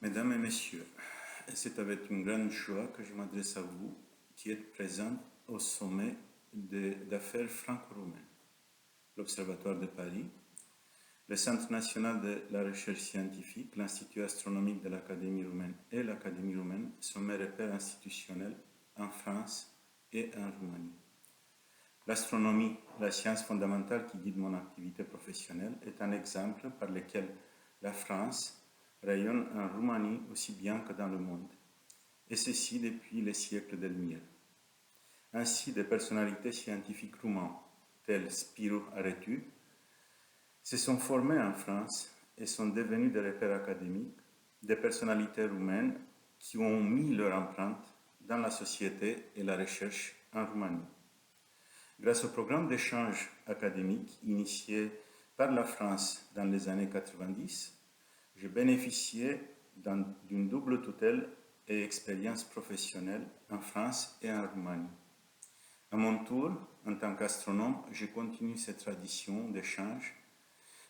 Mesdames et messieurs, c'est avec une grande joie que je m'adresse à vous qui êtes présents au sommet d'affaires franco-roumaines. L'Observatoire de Paris, le Centre national de la recherche scientifique, l'Institut astronomique de l'Académie roumaine et l'Académie roumaine sont mes repères institutionnels en France et en Roumanie. L'astronomie, la science fondamentale qui guide mon activité professionnelle, est un exemple par lequel la France rayonne en Roumanie aussi bien que dans le monde, et ceci depuis les siècles de lumière. Ainsi, des personnalités scientifiques roumaines, telles Spirou Aretu, se sont formées en France et sont devenues des repères académiques, des personnalités roumaines qui ont mis leur empreinte dans la société et la recherche en Roumanie. Grâce au programme d'échange académique initié par la France dans les années 90, j'ai bénéficié d'une double tutelle et expérience professionnelle en France et en Roumanie. À mon tour, en tant qu'astronome, je continue cette tradition d'échange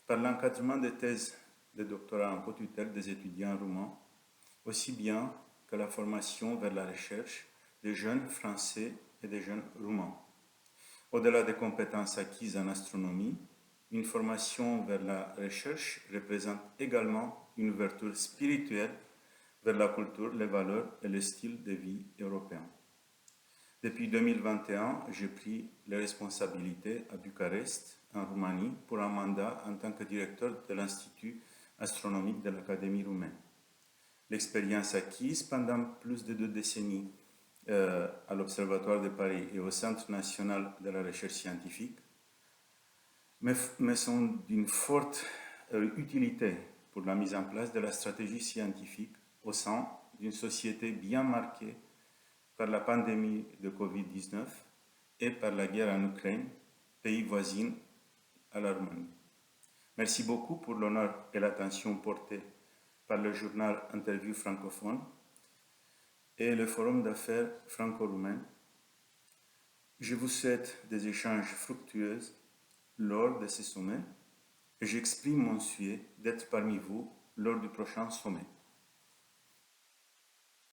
par l'encadrement des thèses de doctorat en co-tutelle des étudiants roumains, aussi bien que la formation vers la recherche des jeunes Français et des jeunes Roumains. Au-delà des compétences acquises en astronomie, une formation vers la recherche représente également une ouverture spirituelle vers la culture, les valeurs et le style de vie européen. Depuis 2021, j'ai pris les responsabilités à Bucarest, en Roumanie, pour un mandat en tant que directeur de l'Institut astronomique de l'Académie roumaine. L'expérience acquise pendant plus de 2 décennies à l'Observatoire de Paris et au Centre national de la recherche scientifique me sont d'une forte utilité pour la mise en place de la stratégie scientifique au sein d'une société bien marquée par la pandémie de Covid-19 et par la guerre en Ukraine, pays voisin à la Roumanie. Merci beaucoup pour l'honneur et l'attention portée par le journal Interview francophone et le Forum d'affaires franco-roumain. Je vous souhaite des échanges fructueux lors de ces sommets et j'exprime mon souhait d'être parmi vous lors du prochain sommet.